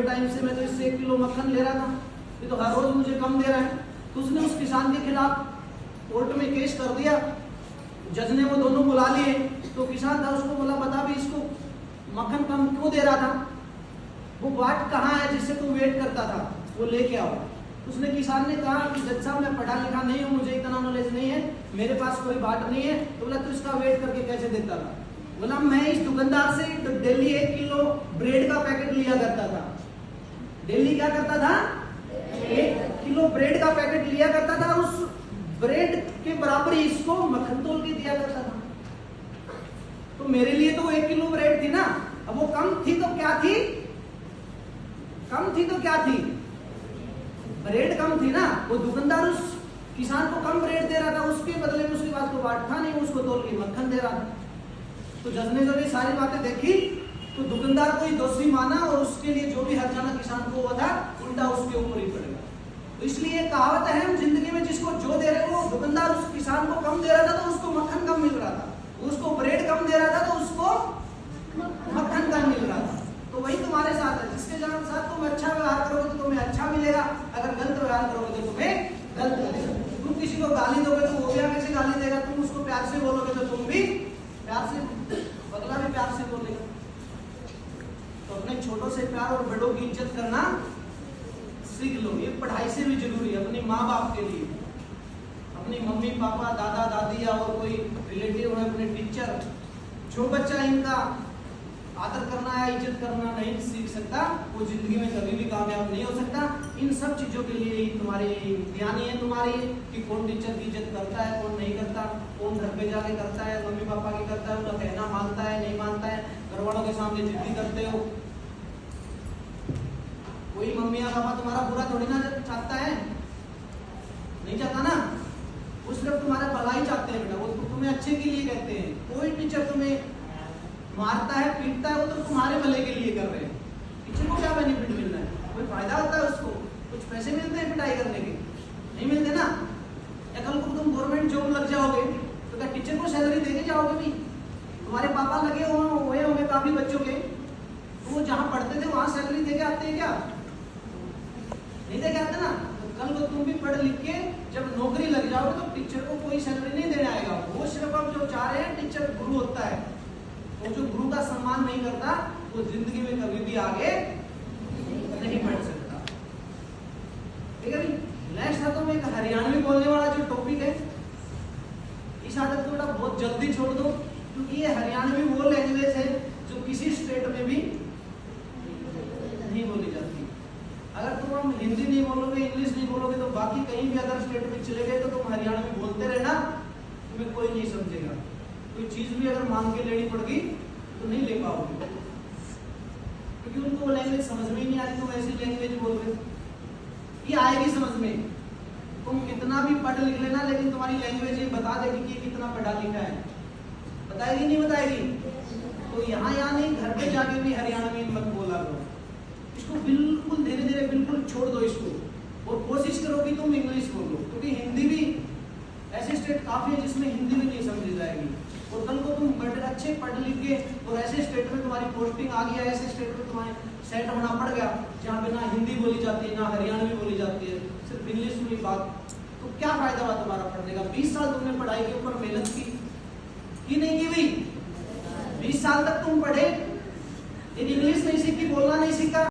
Time से मैं तो इससे 1 किलो मक्खन ले रहा था, ये तो हर रोज मुझे कम दे रहा है। तो उसने उस किसान के खिलाफ कोर्ट में केस कर दिया। जज ने वो दोनों बुला लिए। तो किसान था, उसको बोला बता भी इसको मक्खन कम क्यों दे रहा था, वो बाट कहाँ है जिससे तू वेट करता था, वो लेके आओ। उसने किसान ने कहा कि जज साहब मैं पढ़ा लिखा नहीं हूँ, मुझे इतना नॉलेज नहीं है, मेरे पास कोई बाट नहीं है। तो बोला तू इसका वेट करके कैसे देता था? बोला मैं इस दुकानदार से डेली 1 किलो ब्रेड का पैकेट लिया करता था। डेली क्या करता था? 1 किलो ब्रेड का पैकेट लिया करता था। उस ब्रेड के बराबर ही इसको मक्खन तोल के दिया करता था। तो मेरे लिए तो 1 किलो ब्रेड थी ना, अब वो कम थी तो क्या थी? कम थी तो क्या थी? ब्रेड कम थी ना। वो दुकानदार उस किसान को कम ब्रेड दे रहा था, उसके बदले में उसके पास तो बाट था नहीं, उसको तोल के मक्खन दे रहा था। तो जज ने जब ये सारी बातें देखी तो दुकानदार को ही दोषी माना और उसके लिए जो भी हर्जाना किसान को हुआ था उल्टा उसके ऊपर ही पड़ेगा। तो इसलिए कहावत है हम जिंदगी में जिसको जो दे रहे हो, दुकानदार उस किसान को कम दे रहा था तो उसको मक्खन कम मिल रहा था, उसको ब्रेड कम दे रहा था तो उसको मक्खन कम मिल रहा था। तो वही तुम्हारे साथ है, जिसके साथ तुम अच्छा व्यवहार करोगे तो तुम्हें अच्छा मिलेगा, अगर गलत व्यवहार करोगे तो तुम्हें गलत मिलेगा। तुम किसी को गाली दोगे तो वो भी आगे से गाली देगा, तुम उसको प्यार से बोलोगे तो तुम भी प्यार से, बदला भी प्यार से बोलेगा। तो अपने छोटों से प्यार और बड़ों की इज्जत करना सीख लो। ये पढ़ाई से भी जरूरी है, अपने माँ बाप के लिए, अपनी मम्मी पापा दादा दादी या और कोई रिलेटिव है, अपने टीचर, जो बच्चा इनका आदर करना है, इज्जत करना नहीं सीख सकता, वो जिंदगी में कभी भी कामयाब नहीं हो सकता। इन सब चीजों के लिए तुम्हारी ज्ञानी है तुम्हारी कि कौन टीचर की इज्जत करता है, कौन नहीं करता, कौन घर पे जाके करता है, मम्मी पापा की करता है, उनका कहना मानता है नहीं मानता है, घर वालों के सामने जिद्दी करते हो। कोई मम्मी या पापा तुम्हारा बुरा थोड़ी ना चाहता है, नहीं चाहता ना, वो सिर्फ तुम्हारा भलाई चाहते हैं बेटा, वो तुम्हें अच्छे के लिए कहते हैं। कोई टीचर तुम्हें मारता है पीटता है वो तो तुम्हारे भले के लिए कर रहे हैं। टीचर को क्या बेनिफिट मिल रहा है? कोई फायदा होता है उसको? कुछ पैसे मिलते हैं पिटाई करने के? नहीं मिलते ना। या कल को तुम गवर्नमेंट जॉब लग जाओगे तो क्या टीचर को सैलरी देके जाओगे भी? तुम्हारे पापा लगे हुए होंगे काफी बच्चों के, तो वो जहाँ पढ़ते थे वहां सैलरी देके आते हैं क्या? नहीं देके आते ना। तो कल को तुम भी पढ़ लिख के जब नौकरी लग जाओगे तो टीचर को कोई सैलरी नहीं देने आएगा। वो सिर्फ अब जो चाह रहे हैं टीचर गुरु होता है, वो जो गुरु का सम्मान नहीं करता वो जिंदगी में कभी भी आगे नहीं बढ़ सकता। ठीक है भाई। नेक्स्ट था तो एक हरियाणवी बोलने वाला जो टॉपिक है, इस आदत को बेटा बहुत जल्दी छोड़ दो, क्योंकि ये हरियाणवी वो लैंग्वेज है जो किसी स्टेट में भी नहीं बोली जाती। अगर तुम हिंदी नहीं बोलोगे, इंग्लिश नहीं बोलोगे, तो बाकी कहीं भी अदर स्टेट में चले गए तो तुम हरियाणवी बोलते रहना, तुम्हें कोई नहीं समझेगा। कोई चीज भी अगर मांग के लेनी पड़गी तो नहीं ले पाओगे, क्योंकि उनको वो लैंग्वेज समझ में ही नहीं आती। तुम ऐसी लैंग्वेज बोल रहे, ये आएगी समझ में। तुम कितना भी पढ़ लिख लेना, लेकिन तुम्हारी लैंग्वेज ये बता देगी कि कितना पढ़ा लिखा है। बताएगी नहीं बताएगी? तो यहाँ नहीं, घर पे जाके भी हरियाणवी मत बोला करो। इसको बिल्कुल धीरे धीरे बिल्कुल छोड़ दो इसको, और कोशिश करो कि तुम इंग्लिश बोलो, क्योंकि हिंदी भी ऐसे स्टेट काफी है जिसमें हिंदी भी नहीं समझी जाएगी। और कल को तुम अच्छे पढ़ लिख के और ऐसे स्टेट में तुम्हारी पोस्टिंग आ गया, ऐसे स्टेट में तुम्हारे सेट होना पड़ गया जहाँ पे ना हिंदी बोली जाती है ना हरियाणवी बोली जाती है, सिर्फ इंग्लिश में बात, तो क्या फायदा हुआ तुम्हारा पढ़ने का? 20 साल तुमने पढ़ाई के ऊपर मेहनत की नहीं की भाई? 20 साल तक तुम पढ़े, लेकिन इंग्लिश नहीं सीखी, बोलना नहीं सीखा,